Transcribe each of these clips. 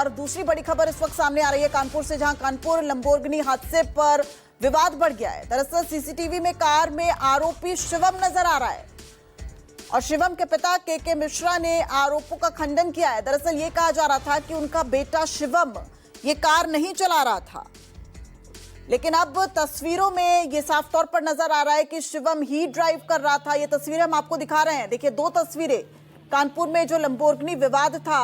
और दूसरी बड़ी खबर इस वक्त सामने आ रही है कानपुर से, जहां कानपुर लंबोर्गिनी हादसे पर विवाद बढ़ गया है। दरअसल सीसीटीवी में कार में आरोपी शिवम नजर आ रहा है और शिवम के पिता के मिश्रा ने आरोपों का खंडन किया है। दरअसल ये कहा जा रहा था कि उनका बेटा शिवम ये कार नहीं चला रहा था, लेकिन अब तस्वीरों में ये साफ तौर पर नजर आ रहा है कि शिवम ही ड्राइव कर रहा था। ये तस्वीरें हम आपको दिखा रहे हैं। देखिए, दो तस्वीरें, कानपुर में जो लंबोर्गिनी विवाद था,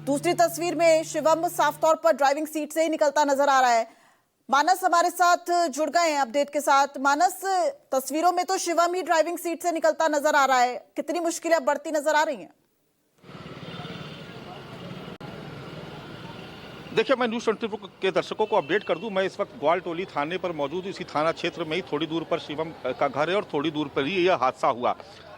दूसरी तस्वीर में शिवम साफ तौर पर ड्राइविंग सीट से ही निकलता नजर आ रहा है। मानस हमारे साथ जुड़ गए हैं अपडेट के साथ। मानस, तस्वीरों में तो शिवम ही ड्राइविंग सीट से निकलता नजर आ रहा है, कितनी मुश्किलें बढ़ती नजर आ रही हैं? देखिए, मैं न्यूज़ 24 के दर्शकों को अपडेट कर दूं। मैं इस वक्त ग्वालटोली थाने पर मौजूद हूं। इसी थाना क्षेत्र में ही थोड़ी दूर पर शिवम का घर है और थोड़ी दूर पर ही यह हादसा हुआ।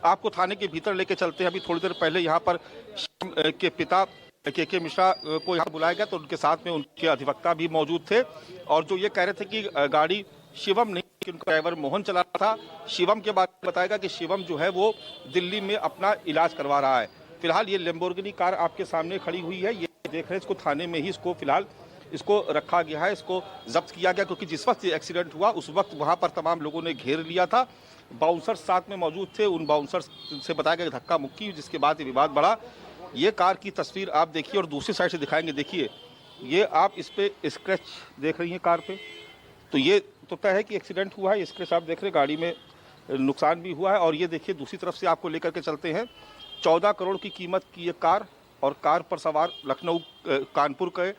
आपको थाने के भीतर लेके चलते हैं। अभी थोड़ी देर पहले यहाँ पर शिवम के पिता के मिश्रा को यहाँ बुलाया गया, तो उनके साथ में उनके अधिवक्ता भी मौजूद थे और जो ये कह रहे थे कि गाड़ी शिवम नहीं, उनका ड्राइवर मोहन चला रहा था। शिवम के बारे में बताएगा कि शिवम जो है वो दिल्ली में अपना इलाज करवा रहा है। फिलहाल ये लैम्बोर्गिनी कार आपके सामने खड़ी हुई है, ये देख रहे हैं। इसको थाने में ही फिलहाल इसको रखा गया है, इसको जब्त किया गया, क्योंकि जिस वक्त ये एक्सीडेंट हुआ उस वक्त वहां पर तमाम लोगों ने घेर लिया था। बाउंसर्स साथ में मौजूद थे, उन बाउंसर्स से बताया गया धक्का मुक्की, जिसके बाद ये विवाद बढ़ा। ये कार की तस्वीर आप देखिए और दूसरी साइड से दिखाएंगे। देखिए, ये आप इस पे स्क्रैच देख रही हैं कार पे, तो ये तो तय है कि एक्सीडेंट हुआ है। स्क्रैच आप देख रहे हैं, गाड़ी में नुकसान भी हुआ है। और ये देखिए, दूसरी तरफ से आपको लेकर के चलते हैं। 14 करोड़ की कीमत की ये कार, और कार पर सवार लखनऊ कानपुर के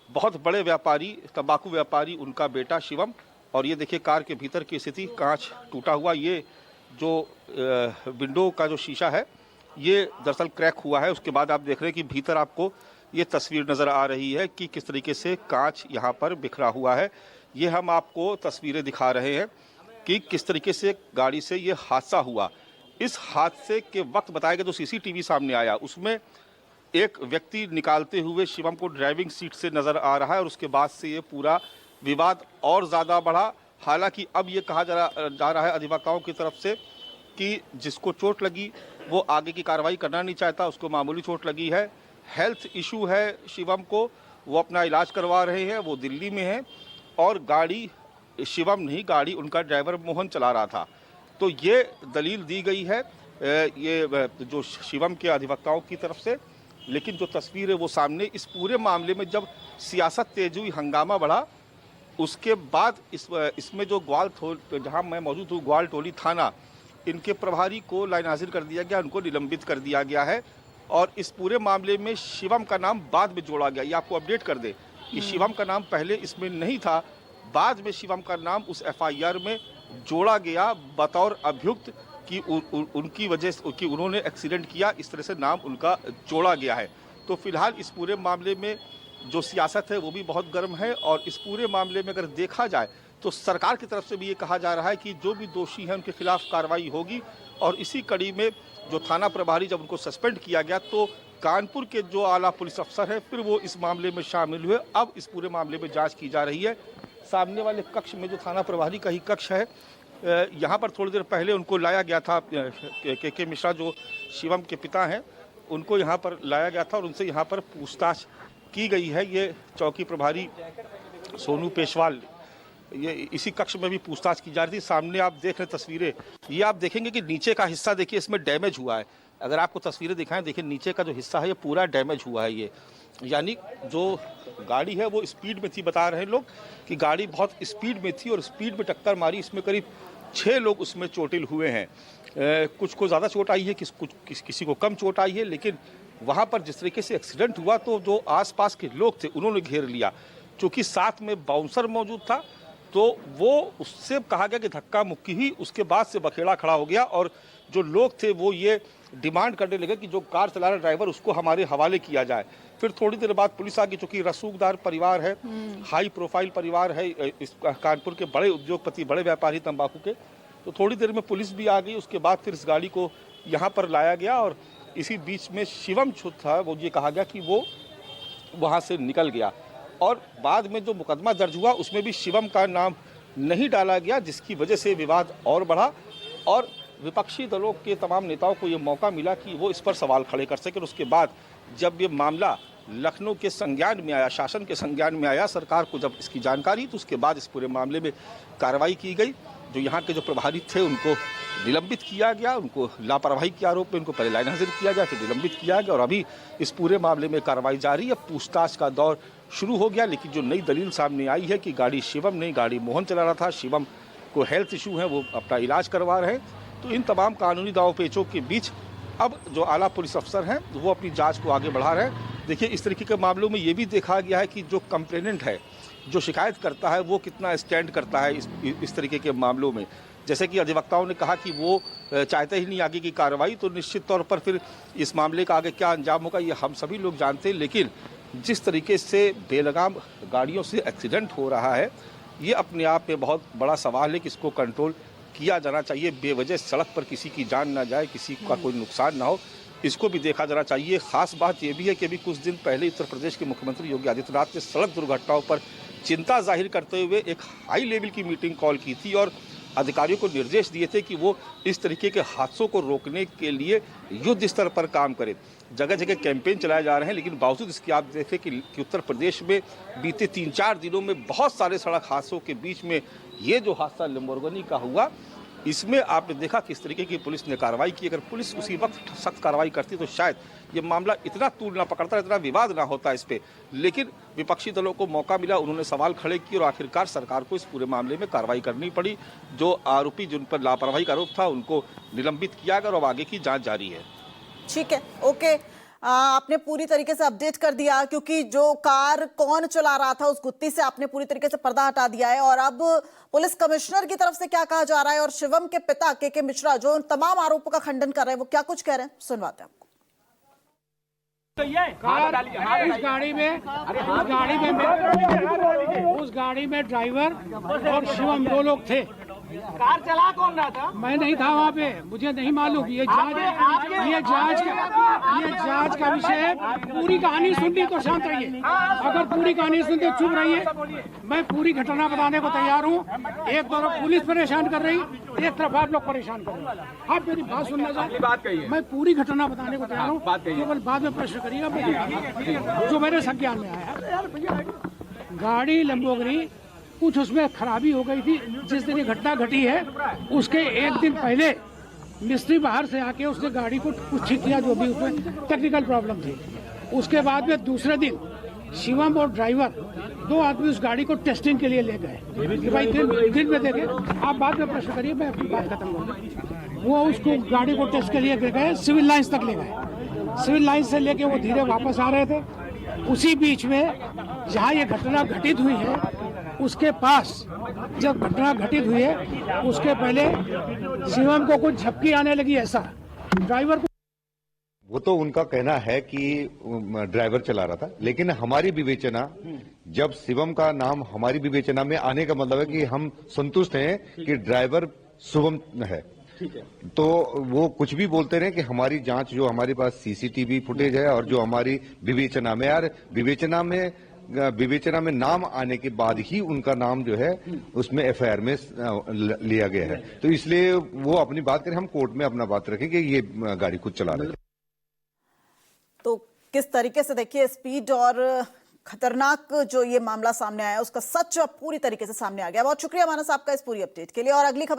बहुत बड़े व्यापारी, तंबाकू व्यापारी, उनका बेटा शिवम। और ये देखिए कार के भीतर की स्थिति, कांच टूटा हुआ, ये जो विंडो का जो शीशा है ये दरअसल क्रैक हुआ है। उसके बाद आप देख रहे हैं कि भीतर आपको ये तस्वीर नज़र आ रही है कि किस तरीके से कांच यहाँ पर बिखरा हुआ है। ये हम आपको तस्वीरें दिखा रहे हैं कि किस तरीके से गाड़ी से ये हादसा हुआ। इस हादसे के वक्त बताया गया, जो सीसीटीवी सामने आया उसमें एक व्यक्ति निकालते हुए शिवम को ड्राइविंग सीट से नज़र आ रहा है और उसके बाद से ये पूरा विवाद और ज़्यादा बढ़ा। हालांकि अब ये कहा जा रहा है अधिवक्ताओं की तरफ से कि जिसको चोट लगी वो आगे की कार्रवाई करना नहीं चाहता, उसको मामूली चोट लगी है, हेल्थ इशू है शिवम को, वो अपना इलाज करवा रहे हैं, वो दिल्ली में है और गाड़ी शिवम नहीं, गाड़ी उनका ड्राइवर मोहन चला रहा था। तो ये दलील दी गई है ये जो शिवम के अधिवक्ताओं की तरफ से। लेकिन जो तस्वीर है वो सामने, इस पूरे मामले में जब सियासत तेज हुई, हंगामा बढ़ा, उसके बाद इसमें जो जहां मैं मौजूद हूँ, ग्वालटोली थाना, इनके प्रभारी को लाइन हाजिर कर दिया गया, उनको निलंबित कर दिया गया है। और इस पूरे मामले में शिवम का नाम बाद में जोड़ा गया। ये आपको अपडेट कर दे कि शिवम का नाम पहले इसमें नहीं था, बाद में शिवम का नाम उस एफआईआर में जोड़ा गया बतौर अभियुक्त कि उनकी वजह से कि उन्होंने एक्सीडेंट किया, इस तरह से नाम उनका जोड़ा गया है। तो फिलहाल इस पूरे मामले में जो सियासत है वो भी बहुत गर्म है। और इस पूरे मामले में अगर देखा जाए तो सरकार की तरफ से भी ये कहा जा रहा है कि जो भी दोषी हैं उनके खिलाफ कार्रवाई होगी। और इसी कड़ी में जो थाना प्रभारी, जब उनको सस्पेंड किया गया तो कानपुर के जो आला पुलिस अफसर हैं फिर वो इस मामले में शामिल हुए। अब इस पूरे मामले में जांच की जा रही है। सामने वाले कक्ष में जो थाना प्रभारी का ही कक्ष है, यहाँ पर थोड़ी देर पहले उनको लाया गया था। के मिश्रा जो शिवम के पिता हैं, उनको यहाँ पर लाया गया था और उनसे यहाँ पर पूछताछ की गई है। ये चौकी प्रभारी सोनू पेशवाल, ये इसी कक्ष में भी पूछताछ की जा रही थी। सामने आप देख रहे तस्वीरें, ये आप देखेंगे कि नीचे का हिस्सा देखिए, इसमें डैमेज हुआ है। अगर आपको तस्वीरें दिखाएं, देखिए नीचे का जो हिस्सा है ये पूरा डैमेज हुआ है। ये यानी जो गाड़ी है वो स्पीड में थी, बता रहे हैं लोग कि गाड़ी बहुत स्पीड में थी और स्पीड में टक्कर मारी। इसमें करीब 6 लोग उसमें चोटिल हुए हैं। कुछ को ज़्यादा चोट आई है, किसी को कम चोट आई है। लेकिन वहाँ पर जिस तरीके से एक्सीडेंट हुआ तो जो आसपास के लोग थे उन्होंने घेर लिया। चूँकि साथ में बाउंसर मौजूद था तो वो उससे कहा गया कि धक्का मुक्की हुई, उसके बाद से बखेड़ा खड़ा हो गया। और जो लोग थे वो ये डिमांड करने लगे कि जो कार चला रहा ड्राइवर उसको हमारे हवाले किया जाए। फिर थोड़ी देर बाद पुलिस आ गई, चूँकि रसूखदार परिवार है, हाई प्रोफाइल परिवार है, इस कानपुर के बड़े उद्योगपति, बड़े व्यापारी तंबाकू के। तो थोड़ी देर में पुलिस भी आ गई। उसके बाद फिर इस गाड़ी को यहाँ पर लाया गया और इसी बीच में शिवम जो था वो ये कहा गया कि वो वहाँ से निकल गया। और बाद में जो मुकदमा दर्ज हुआ उसमें भी शिवम का नाम नहीं डाला गया, जिसकी वजह से विवाद और बढ़ा। और विपक्षी दलों के तमाम नेताओं को ये मौका मिला कि वो इस पर सवाल खड़े कर सकें। उसके बाद जब ये मामला लखनऊ के संज्ञान में आया, शासन के संज्ञान में आया। सरकार को जब इसकी जानकारी तो उसके बाद इस पूरे मामले में कार्रवाई की गई। जो यहाँ के जो प्रभारी थे उनको निलंबित किया गया, उनको लापरवाही के आरोप में उनको पहले लाइन हाजिर किया गया, फिर निलंबित किया गया और अभी इस पूरे मामले में कार्रवाई जारी है। पूछताछ का दौर शुरू हो गया, लेकिन जो नई दलील सामने आई है कि गाड़ी शिवम नहीं, गाड़ी मोहन चला रहा था, शिवम को हेल्थ इशू है, वो अपना इलाज करवा रहे हैं। तो इन तमाम कानूनी दाव पेचों के बीच अब जो आला पुलिस अफसर हैं वो अपनी जांच को आगे बढ़ा रहे हैं। देखिए, इस तरीके के मामलों में ये भी देखा गया है कि जो कंप्लेनेंट है, जो शिकायत करता है, वो कितना स्टैंड करता है इस तरीके के मामलों में। जैसे कि अधिवक्ताओं ने कहा कि वो चाहते ही नहीं आगे की कार्रवाई, तो निश्चित तौर पर फिर इस मामले का आगे क्या अंजाम होगा ये हम सभी लोग जानते हैं। लेकिन जिस तरीके से बेलगाम गाड़ियों से एक्सीडेंट हो रहा है, ये अपने आप में बहुत बड़ा सवाल है कि इसको कंट्रोल किया जाना चाहिए। बेवजह सड़क पर किसी की जान ना जाए, किसी का कोई नुकसान ना हो, इसको भी देखा जाना चाहिए। खास बात यह भी है कि अभी कुछ दिन पहले उत्तर प्रदेश के मुख्यमंत्री योगी आदित्यनाथ ने सड़क दुर्घटनाओं पर चिंता जाहिर करते हुए एक हाई लेवल की मीटिंग कॉल की थी और अधिकारियों को निर्देश दिए थे कि वो इस तरीके के हादसों को रोकने के लिए युद्ध स्तर पर काम करें। जगह जगह कैंपेन चलाए जा रहे हैं, लेकिन बावजूद इसके आप देखें कि उत्तर प्रदेश में बीते 3-4 दिनों में बहुत सारे सड़क हादसों के बीच में ये जो हादसा लैम्बोर्गिनी का हुआ, इसमें आपने देखा किस तरीके की पुलिस ने कार्रवाई की। अगर पुलिस उसी वक्त सख्त कार्रवाई करती तो शायद ये मामला इतना तूल ना पकड़ता, इतना विवाद ना होता इस पे। लेकिन विपक्षी दलों को मौका मिला, उन्होंने सवाल खड़े किए और आखिरकार सरकार को इस पूरे मामले में कार्रवाई करनी पड़ी। जो आरोपी जिन पर लापरवाही का आरोप था उनको निलंबित किया गया और अब आगे की जाँच जारी है। ठीक है, ओके। आपने पूरी तरीके से अपडेट कर दिया, क्योंकि जो कार कौन चला रहा था उस गुत्थी से आपने पूरी तरीके से पर्दा हटा दिया है। और अब पुलिस कमिश्नर की तरफ से क्या कहा जा रहा है और शिवम के पिता के मिश्रा जो उन तमाम आरोपों का खंडन कर रहे हैं, वो क्या कुछ कह रहे हैं, सुनवाते हैं आपको। तो ये उस गाड़ी में ड्राइवर और शिवम 2 लोग थे। कार चला कौन रहा था? मैं नहीं था वहाँ पे, मुझे नहीं मालूम। ये जांच का विषय है। पूरी कहानी सुननी तो शांत रहिए, अगर पूरी कहानी सुनते चुप रहिए। मैं पूरी घटना बताने को तैयार हूँ। एक तरफ पुलिस परेशान कर रही, एक तरफ आप लोग परेशान कर रहे हैं। आप मेरी बात सुनना चाहते, मैं पूरी घटना बताने को तैयार हूँ, केवल बाद में प्रश्न करिएगा जो मेरे संज्ञान में आया। गाड़ी लैम्बोर्गिनी कुछ उसमें खराबी हो गई थी। जिस दिन ये घटना घटी है उसके एक दिन पहले मिस्त्री बाहर से आके उसने गाड़ी को कुछ ठीक किया, जो भी उसमें टेक्निकल प्रॉब्लम थी। उसके बाद में दूसरे दिन शिवम और ड्राइवर 2 आदमी उस गाड़ी को टेस्टिंग के लिए ले गए कि भाई दिन में देखे। आप बाद में प्रश्न करिए, मैं अपनी बात खत्म करूँगा। वो उसको गाड़ी को टेस्ट के लिए ले गए, सिविल लाइन्स तक ले गए। सिविल लाइन से लेके वो धीरे वापस आ रहे थे। उसी बीच में जहाँ ये घटना घटित हुई है उसके पास जब घटना घटित हुई है उसके पहले शिवम को कुछ झपकी आने लगी, ऐसा ड्राइवर को। वो तो उनका कहना है कि ड्राइवर चला रहा था, लेकिन हमारी विवेचना, जब शिवम का नाम हमारी विवेचना में आने का मतलब है कि हम संतुष्ट हैं कि ड्राइवर शुभम है। तो वो कुछ भी बोलते रहे कि हमारी जांच, जो हमारे पास सीसीटीवी फुटेज है और जो हमारी विवेचना में, यार विवेचना में नाम आने के बाद ही उनका नाम जो है उसमें एफआईआर में लिया गया है। तो इसलिए वो अपनी बात करें, हम कोर्ट में अपना बात रखें कि ये गाड़ी खुद चला रहे थे। तो किस तरीके से देखिए स्पीड और खतरनाक जो ये मामला सामने आया उसका सच पूरी तरीके से सामने आ गया। बहुत शुक्रिया मानस आपका इस पूरी अपडेट के लिए। और अगली खबर